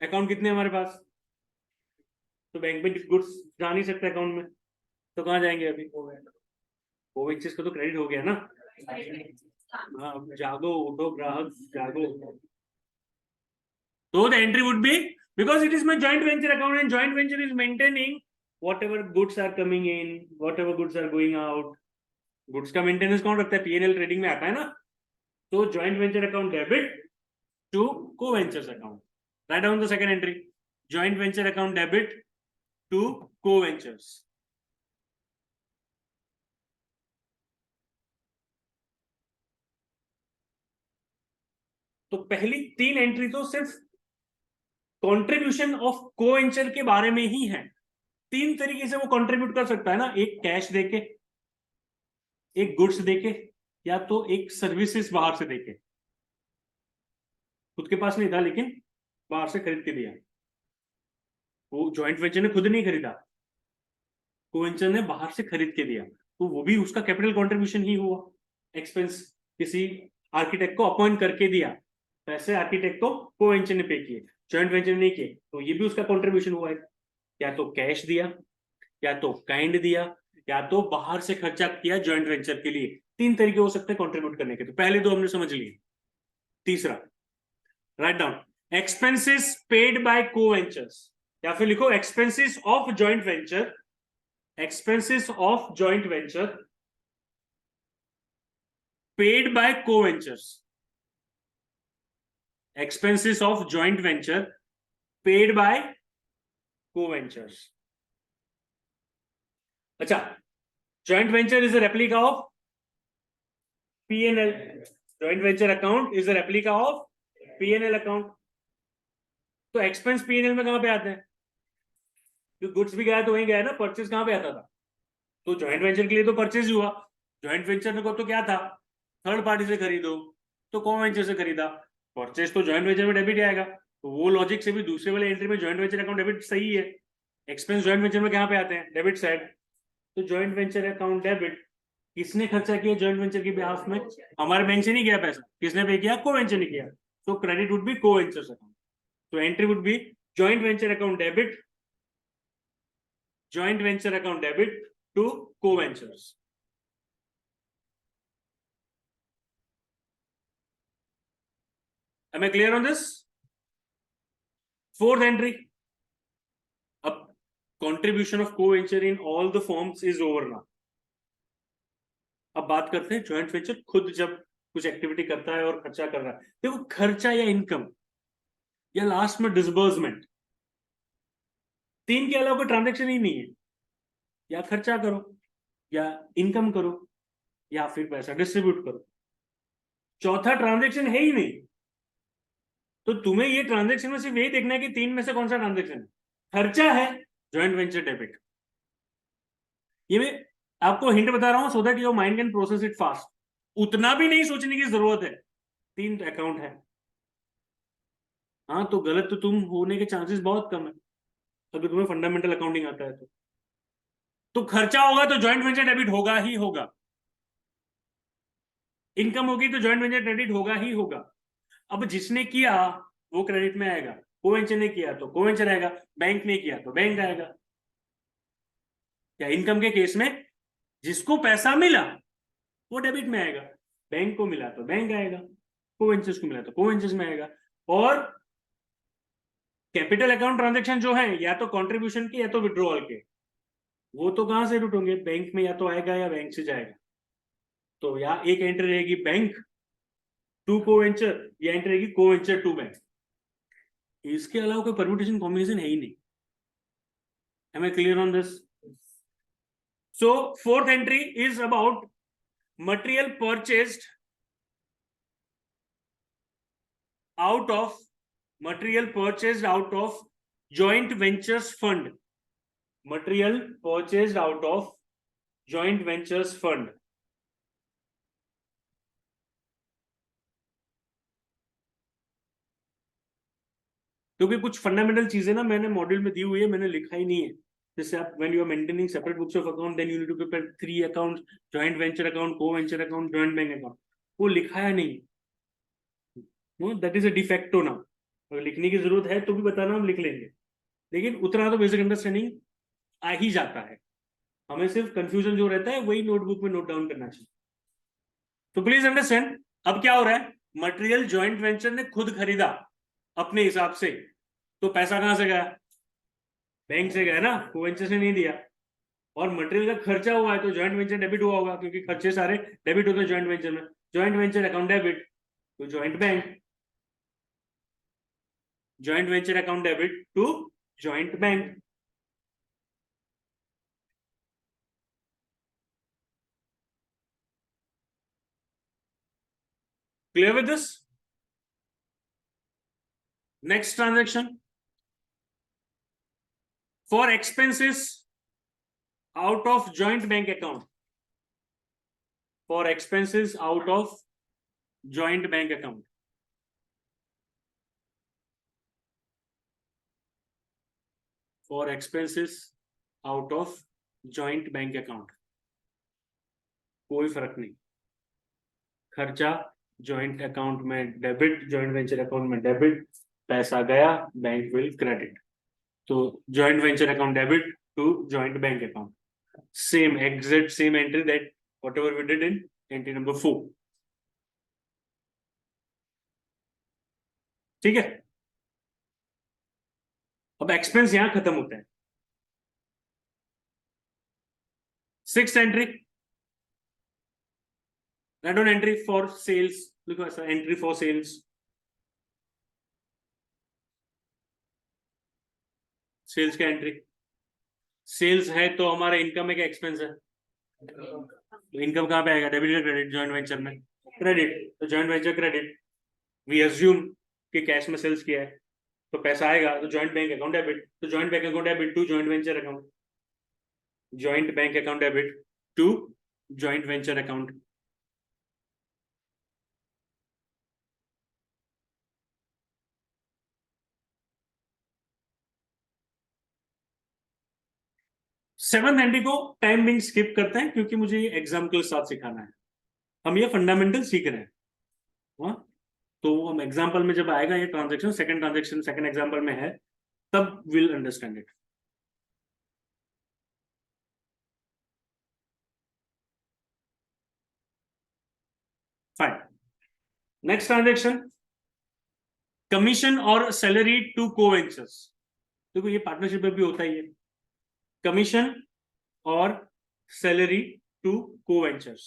अकाउंट कितने हमारे पास, तो बैंक में गुड्स जा नहीं सकते अकाउंट में, तो कहाँ जाएंगे अभी, कोवेंचर्स का तो क्रेडिट हो गया ना। हाँ, जागो उठो ग्राहक जागो। So the entry would be, because it is my joint venture account and joint venture is maintaining whatever goods are coming in, whatever goods are going out. Goods का मेंटेनेंस कौन रखता है, पीएनएल ट्रेडिंग में आता है ना। तो joint venture account debit to को ventures account. Write down the second entry, joint venture account debit to को वेंचर्स। तो पहली तीन एंट्री तो सिर्फ कंट्रीब्यूशन ऑफ को वेंचर के बारे में ही है। तीन तरीके से वो कंट्रीब्यूट कर सकता है ना, एक कैश देके, एक गुड्स देके, या तो एक सर्विसेज बाहर से देके। खुद के पास नहीं था लेकिन बाहर से खरीद के दिया। वो जॉइंट वेंचर ने खुद नहीं खरीदा, कोवेंचर ने बाहर से खरीद के दिया, तो वो भी उसका कैपिटल कंट्रीब्यूशन ही हुआ। एक्सपेंस किसी आर्किटेक्ट को अपॉइंट करके दिया, पैसे आर्किटेक्ट को कोवेंचर ने पे किए, जॉइंट वेंचर ने किए, तो ये भी उसका कंट्रीब्यूशन हुआ है। या तो कैश दिया, या तो काइंड दिया, या तो बाहर से खर्चा किया जॉइंट वेंचर के लिए। तीन तरीके हो सकते हैं कंट्रीब्यूट करने के। तो पहले दो हमने समझ लिए। तीसरा, right down, expenses paid by co-ventures, या फिर लिखो expenses of joint venture, expenses of joint venture paid by co-ventures, expenses of joint venture paid by co-ventures. अच्छा, joint venture is a replica of P&L. Joint venture account is a replica of P&L account. तो expense P&L में कहां पे आते हैं, तो goods भी गया तो वहीं गया ना, परचेज कहां पे आता था, तो जॉइंट वेंचर के लिए तो परचेज हुआ। जॉइंट वेंचर को तो क्या था, थर्ड पार्टी से खरीदो, तो कॉमन वेंचर से खरीदा, परचेज तो जॉइंट वेंचर में डेबिट आएगा। तो वो लॉजिक से भी दूसरे वाले एंट्री में जॉइंट वेंचर अकाउंट डेबिट सही है। एक्सपेंस जॉइंट वेंचर में कहां पे आते हैं, डेबिट साइड, तो जॉइंट वेंचर अकाउंट डेबिट। किसने खर्चा किया जॉइंट वेंचर के बिहाफ में, हमारे बैंक से नहीं गया पैसा, किसने पे किया, को वेंचर ने किया, तो क्रेडिट वुड बी को वेंचर्स अकाउंट। तो entry would be joint venture account debit, joint venture account debit to को ventures. Am I clear on this? Fourth entry, अब contribution of co-venture in all the forms is over now. अब बात करते हैं joint venture खुद जब कुछ activity करता है और खर्चा कर रहा है। देखो, खर्चा या इनकम या लास्ट में डिसबर्समेंट, तीन के अलावा कोई ट्रांजेक्शन ही नहीं है। या खर्चा करो, या इनकम करो, या फिर पैसा डिस्ट्रीब्यूट करो, चौथा ट्रांजेक्शन है ही नहीं। तो तुम्हें ये ट्रांजेक्शन में सिर्फ यही देखना है कि तीन में से कौन सा ट्रांजेक्शन है। खर्चा है जॉइंट वेंचर डेबिट। ये मैं आपको हिंट बता रहा हूं so that your mind can process it fast. उतना भी नहीं सोचने की जरूरत है, तीन अकाउंट है। हाँ, तो गलत तो तुम होने के चांसेस बहुत कम है अगर तुम्हें फंडामेंटल अकाउंटिंग आता है तो खर्चा होगा तो जॉइंट वेंचर डेबिट होगा ही होगा, इनकम होगी तो जॉइंट वेंचर क्रेडिट होगा ही होगा। अब जिसने किया वो क्रेडिट में आएगा, कोवेंचर ने किया तो कोवेंचर आएगा, बैंक ने किया तो बैंक आएगा। या इनकम के केस में जिसको पैसा मिला वो डेबिट में आएगा, बैंक को मिला तो बैंक आएगा, कोवेंचर्स को मिला तो कोवेंचर्स में आएगा। और कैपिटल अकाउंट ट्रांजेक्शन जो है या तो कंट्रीब्यूशन के या तो विड्रॉल के, वो तो कहां से रूट होंगे, बैंक में या तो आएगा या बैंक से जाएगा। तो या एक एंट्री रहेगी बैंक टू कोवेंचर, या एंट्री रहेगी कोवेंचर टू बैंक। इसके अलावा कोई परम्यूटेशन कॉम्बिनेशन है ही नहीं। Am I clear on this? So fourth entry is about material purchased out of joint ventures fund. Material purchased out of joint ventures fund. क्योंकि कुछ फंडामेंटल चीजें ना मैंने मॉड्यूल में दी हुई है, मैंने लिखा ही नहीं है। जैसे आप when you are maintaining separate books of account then you need to prepare 3 accounts, joint venture account, co venture account, joint bank account, वो लिखाया नहीं। No, that is a de facto now. अगर लिखने की जरूरत है तो भी बताना, हम लिख लेंगे, लेकिन उतना तो बेसिक अंडरस्टैंडिंग आ ही जाता है। हमें सिर्फ कंफ्यूजन जो रहता है वही नोटबुक में नोट डाउन करना चाहिए। तो प्लीज अंडरस्टैंड, अब क्या हो रहा है, मटेरियल जॉइंट वेंचर ने खुद खरीदा अपने हिसाब से, तो पैसा कहां से गया, बैंक से गया ना, को वेंचर से नहीं दिया। और मटेरियल का खर्चा हुआ है तो जॉइंट वेंचर डेबिट हुआ होगा, क्योंकि खर्चे सारे डेबिट होते हैं जॉइंट वेंचर में। Joint venture account debit to joint bank, joint venture account debit to joint bank. Clear with this? Next transaction, for expenses out of joint bank account, for expenses out of joint bank account, for expenses out of joint bank account, कोई फर्क नहीं, खर्चा joint account में debit, joint venture account में debit, पैसा गया bank will credit, तो joint venture account debit to joint bank account, same exact same entry that whatever we did in entry number 4। ठीक है, अब एक्सपेंस यहां खत्म होता है। Six entry, right on entry for sales, लिखो ऐसा, एंट्री फॉर सेल्स, सेल्स का एंट्री, सेल्स है तो हमारा इनकम है क्या एक्सपेंस है, तो इनकम कहां पे आएगा, डेबिट या क्रेडिट, जॉइंट वेंचर में क्रेडिट, तो joint venture credit, we assume कि कैश में सेल्स किया है तो पैसा आएगा, तो जॉइंट बैंक अकाउंट डेबिट, तो joint bank account debit to joint venture account, joint bank account debit to joint venture account. Seventh entry को टाइम बिंग स्किप करते हैं क्योंकि मुझे ये एग्जाम के साथ सिखाना है, हम ये फंडामेंटल सीख रहे हैं। हाँ, तो हम एग्जाम्पल में जब आएगा ये ट्रांजेक्शन सेकंड एग्जाम्पल में है, तब will understand it. Fine, next transaction, commission और सैलरी टू को वेंचर्स। देखो ये पार्टनरशिप में भी होता ही है, कमीशन और सैलरी टू को वेंचर्स।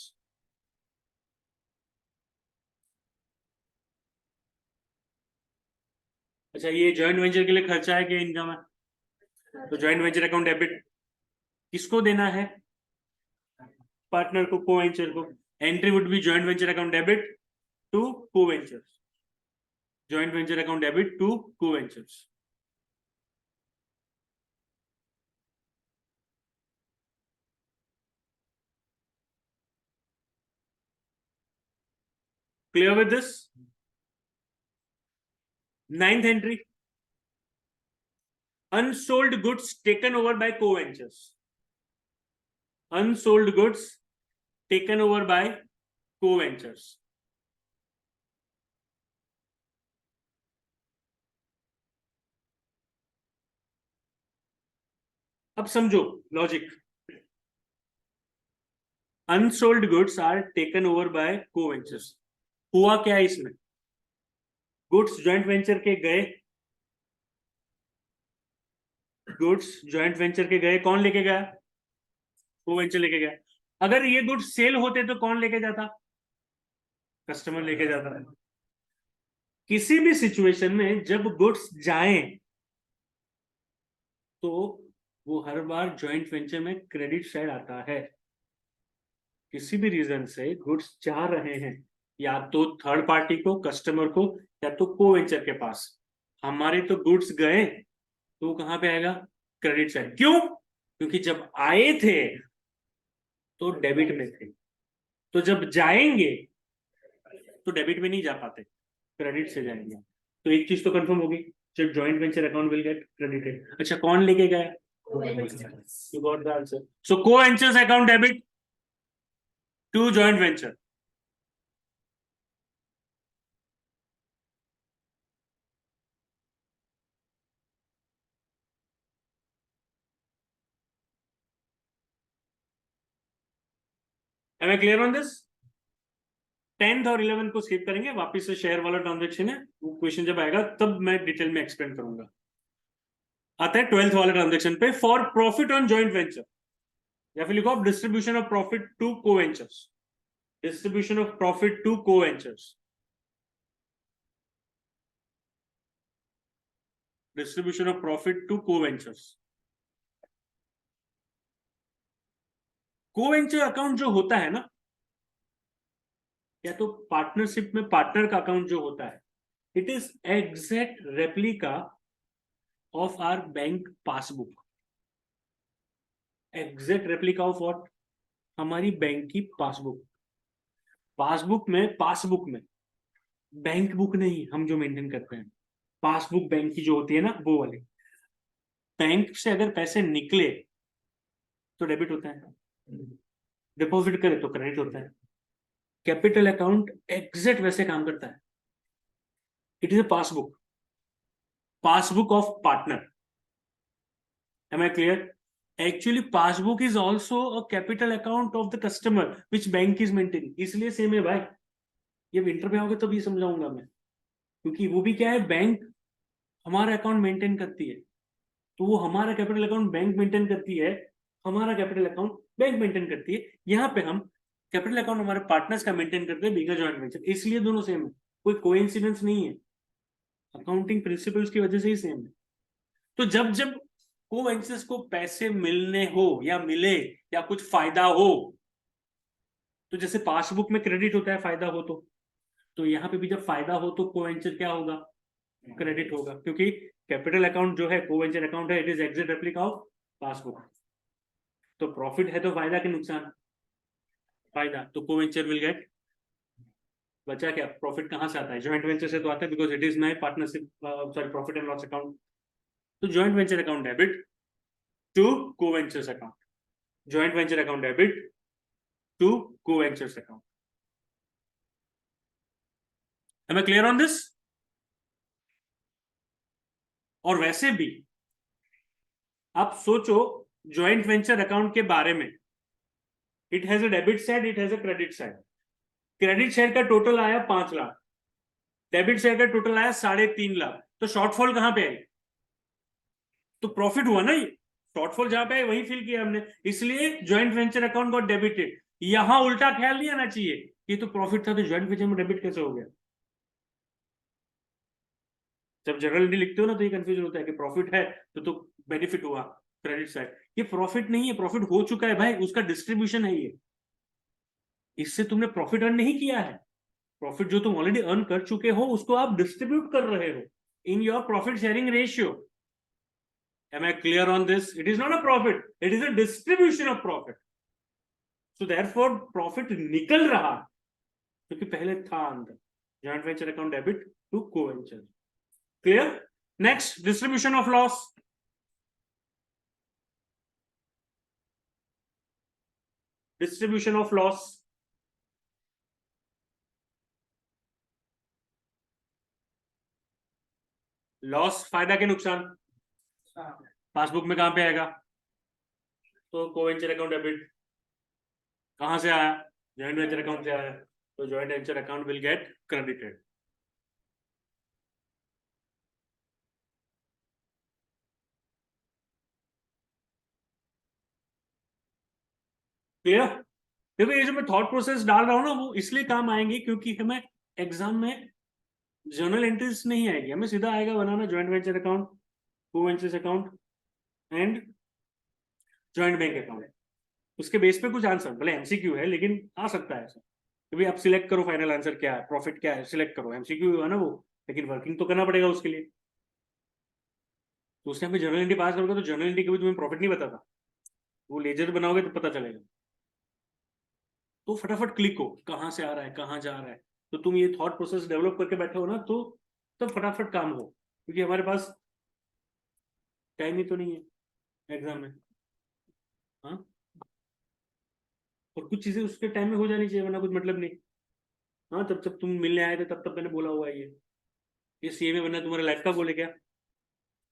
अच्छा, ये जॉइंट वेंचर के लिए खर्चा है कि इनकम है, तो जॉइंट वेंचर अकाउंट डेबिट किसको देना है, पार्टनर को, को वेंचर को, entry would be joint venture account debit to को ventures, joint venture account debit to को ventures. Clear with this? Ninth entry, unsold goods taken over by co-ventures, unsold goods taken over by co-ventures। अब समझो logic, unsold goods are taken over by co-ventures. हुआ क्या है इसमें, goods joint venture के गए, goods joint venture के गए, कौन लेके गया, को-वेंचर लेके गया। अगर ये गुड्स सेल होते तो कौन लेके जाता, कस्टमर लेके जाता है। किसी भी सिचुएशन में जब गुड्स जाएं तो वो हर बार जॉइंट वेंचर में क्रेडिट साइड आता है। किसी भी रीजन से गुड्स जा रहे हैं, या तो थर्ड पार्टी को, कस्टमर को, या तो को वेंचर के पास, हमारे तो गुड्स गए तो वो कहां पे आएगा, क्रेडिट साइड। क्यों, क्योंकि जब आए थे तो डेबिट में थे, तो जब जाएंगे तो डेबिट में नहीं जा पाते, क्रेडिट से जाएंगे। तो एक चीज तो कंफर्म होगी, So joint venture account will get credited. अच्छा कौन लेके गया? You got the answer. So co-ventures account debit to joint venture. Am I clear on this? 10th और 11th को स्किप करेंगे, वापस से शेयर वाला ट्रांजेक्शन है, वो क्वेश्चन जब आएगा तब मैं डिटेल में एक्सप्लेन करूंगा। आता है 12th वाले ट्रांजेक्शन पे, for profit on joint venture, या फिर लिखो आप डिस्ट्रीब्यूशन ऑफ प्रॉफिट टू को ventures, distribution of profit to को ventures, distribution of profit to को वेंचर्स। को वेंचर अकाउंट जो होता है ना, या तो पार्टनरशिप में पार्टनर का अकाउंट जो होता है, it is exact replica of our bank passbook. Exact replica of what? हमारी बैंक की पासबुक। पासबुक में बैंक बुक नहीं हम जो मेंटेन करते हैं, पासबुक बैंक की जो होती है ना, वो वाली। बैंक से अगर पैसे निकले तो डेबिट होता है, डिपॉजिट करे तो क्रेडिट होता है। कैपिटल अकाउंट एग्जैक्ट वैसे काम करता है। It is a passbook of partner. Am I clear? Actually passbook is also a capital account of the customer which bank is maintaining, इसलिए सेम है भाई। ये विंटर पे आओगे तो भी समझाऊंगा मैं, क्योंकि वो भी क्या है, बैंक हमारा अकाउंट मेंटेन करती है, तो वो हमारा कैपिटल अकाउंट बैंक मेंटेन करती है, हमारा कैपिटल अकाउंट बैंक मेंटेन करती है। यहाँ पे हम कैपिटल अकाउंट हमारे पार्टनर्स का मेंटेन करते हैं, बिगर जॉइंट वेंचर, इसलिए दोनों सेम है, कोई कोइंसिडेंस नहीं है, अकाउंटिंग प्रिंसिपल्स की वजह से ही सेम है। तो जब जब को वेंचर्स को पैसे मिलने हो या मिले या कुछ फायदा हो, तो जैसे पासबुक में क्रेडिट होता है फायदा हो, तो यहाँ पे भी जब फायदा हो तो को वेंचर क्या होगा? क्रेडिट होगा, क्योंकि कैपिटल अकाउंट जो है को वेंचर अकाउंट है, it is exact replica of passbook. तो प्रॉफिट है तो फायदा के नुकसान? फायदा, तो को वेंचर विल गेट, बचा क्या? प्रॉफिट कहां से आता है? जॉइंट वेंचर से तो आता है, because it is my partnership, sorry, profit and loss account. तो joint venture account debit to को ventures account, joint venture account debit to को ventures account. Am I clear on this? और वैसे भी आप सोचो जॉइंट वेंचर अकाउंट के बारे में, it has a debit side, it has a credit side. Credit side का टोटल आया 5 लाख, डेबिट साइड का टोटल आया 3.5 लाख, तो शॉर्टफॉल कहां पे आई? तो प्रॉफिट हुआ ना, ये शॉर्टफॉल जहां पे आई वही फिल किया हमने, इसलिए joint venture account got debited. यहां उल्टा ख्याल नहीं आना चाहिए, ये तो प्रॉफिट था तो जॉइंट वेंचर में डेबिट कैसे हो गया? जब जनरल एंट्री लिखते हो ना तो ये कंफ्यूजन होता है कि प्रॉफिट है तो बेनिफिट हुआ क्रेडिट साइड। ये प्रॉफिट नहीं है, प्रॉफिट हो चुका है भाई, उसका डिस्ट्रीब्यूशन है ये, इससे तुमने प्रॉफिट अर्न नहीं किया है। प्रॉफिट जो तुम ऑलरेडी अर्न कर चुके हो उसको आप डिस्ट्रीब्यूट कर रहे हो in your profit sharing ratio. Am I clear on this? It is not a profit, it is a distribution of profit. So therefore profit निकल रहा क्योंकि पहले था अंदर। Joint venture account debit to co venture. Clear? Next, distribution of loss. Distribution of loss, loss फायदा के नुकसान passbook में कहां पे आएगा? तो को वेंचर अकाउंट डेबिट कहां से आया? जॉइंट वेंचर अकाउंट से आया, तो joint venture account will get credited. Clear? देखो ये जो मैं थॉट प्रोसेस डाल रहा हूं ना, वो इसलिए काम आएंगे क्योंकि हमें एग्जाम में जर्नल एंट्रीज नहीं आएगी, हमें सीधा आएगा बनाना joint venture account, co ventures account and joint bank account. उसके बेस पे कुछ आंसर, भले एमसीक्यू है लेकिन आ सकता है ऐसा कि भाई आप सिलेक्ट करो फाइनल आंसर क्या है, प्रॉफिट क्या है, सिलेक्ट करो। एमसीक्यू है ना वो, लेकिन वर्किंग तो करना पड़ेगा उसके लिए। तो उस टाइम पे जर्नल एंट्री पास करोगे तो जर्नल एंट्री कभी तुम्हें प्रॉफिट नहीं बताता, वो लेजर बनाओगे तो पता चलेगा। तो फटाफट क्लिक हो कहां से आ रहा है, कहां जा रहा है। तो तुम ये थॉट प्रोसेस डेवलप करके बैठे हो ना, तो तब फटाफट काम हो। क्योंकि हमारे पास टाइम ही तो नहीं है एग्जाम में। हाँ, और कुछ चीजें उसके टाइम में हो जानी चाहिए, वरना कुछ मतलब नहीं। हाँ, तब जब तुम मिलने आए थे तब तब मैंने बोला हुआ है ये सीए में बनना तुम्हारा लाइफ का गोल है क्या?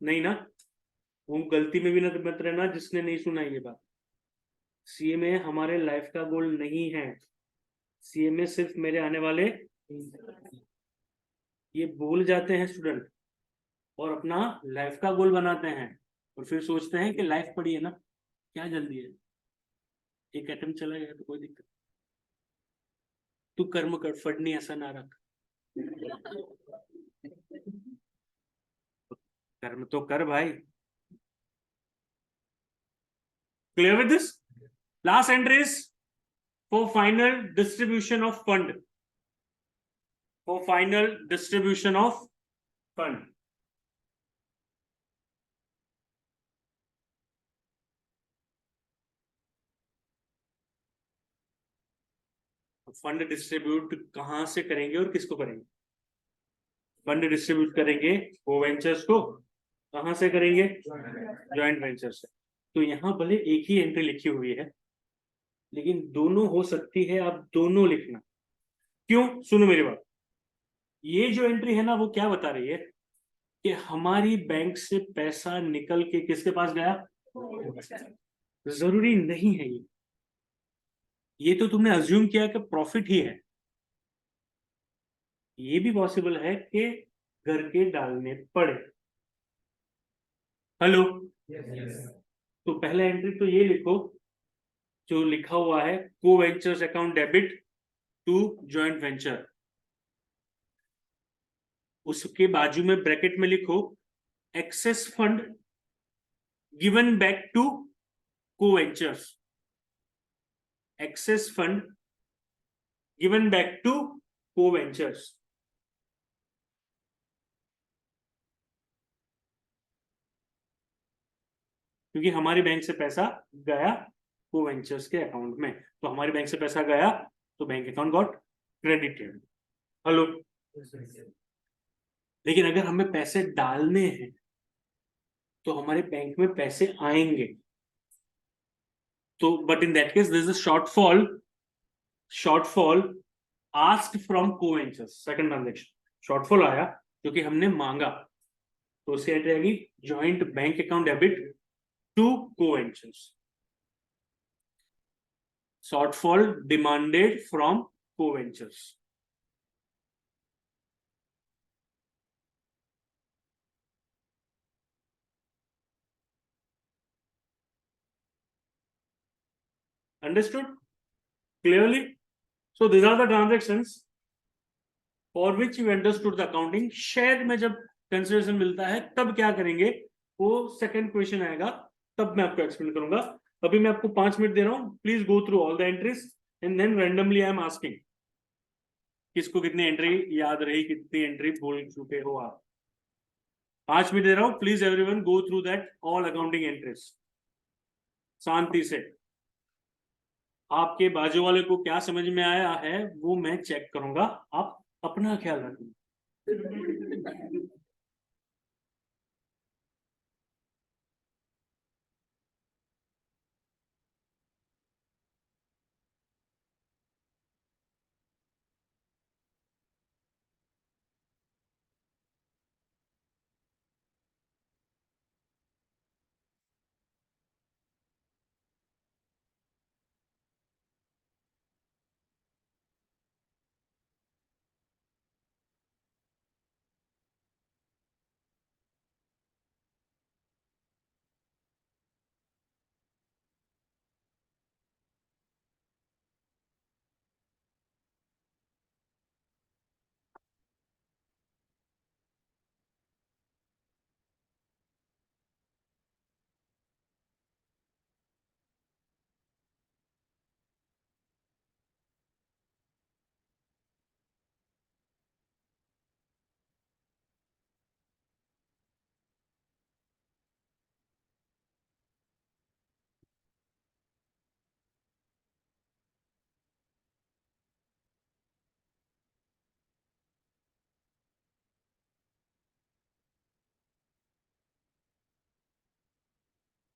नहीं ना। वो गलती में भी ना मत रहना जिसने नहीं सुना ये बात। सीए में हमारे लाइफ का गोल नहीं है। सीए में सिर्फ मेरे आने वाले, ये भूल जाते हैं स्टूडेंट और अपना लाइफ का गोल बनाते हैं, और फिर सोचते हैं कि लाइफ पड़ी है ना, क्या जल्दी है, एक अटेम्प्ट चला गया तो कोई दिक्कत। तू कर्म कर, फटनी ऐसा ना रख। कर्म तो कर भाई। Clear with this? Last entries for final distribution of fund, for final distribution of fund. Fund distribute कहां से करेंगे और किसको करेंगे? फंड डिस्ट्रीब्यूट करेंगे को वेंचर्स को। कहां से करेंगे? ज्वाइंट वेंचर से। तो यहाँ भले एक ही एंट्री लिखी हुई है, लेकिन दोनों हो सकती है, आप दोनों लिखना। क्यों? सुनो मेरी बात। ये जो एंट्री है ना, वो क्या बता रही है कि हमारी बैंक से पैसा निकल के किसके पास गया? जरूरी नहीं है ये तो तुमने अज्यूम किया कि प्रॉफिट ही है। ये भी पॉसिबल है कि घर के डालने पड़े। हेलो। तो पहला एंट्री तो ये लिखो जो लिखा हुआ है, co ventures account debit to joint venture. उसके बाजू में ब्रैकेट में लिखो excess fund given back to को ventures. Excess fund given back to को वेंचर्स। क्योंकि हमारी बैंक से पैसा गया को वेंचर्स के अकाउंट में, तो हमारी बैंक से पैसा गया तो bank account got credited. Hello. लेकिन अगर हमें पैसे डालने हैं तो हमारे बैंक में पैसे आएंगे। तो but in that case this is shortfall asked from coventurers, second transaction shortfall आया जो कि हमने मांगा, तो उसकी एंट्री आएगी joint bank account debit to को ventures. Shortfall demanded from coventurers. Understood clearly? So these are the transactions for which you understood the accounting. शायद में जब कंसिडरेशन मिलता है तब क्या करेंगे, वो सेकंड क्वेश्चन आएगा, तब मैं आपको एक्सप्लेन करूंगा। अभी मैं आपको 5 मिनट दे रहा हूं, please go through all the entries and then randomly I am asking किसको कितनी एंट्री याद रही, कितनी एंट्री भूल चुके हो आप। 5 मिनट दे रहा हूं, please everyone go through that all accounting entries शांति से। आपके बाजू वाले को क्या समझ में आया है वो मैं चेक करूंगा, आप अपना ख्याल रखना।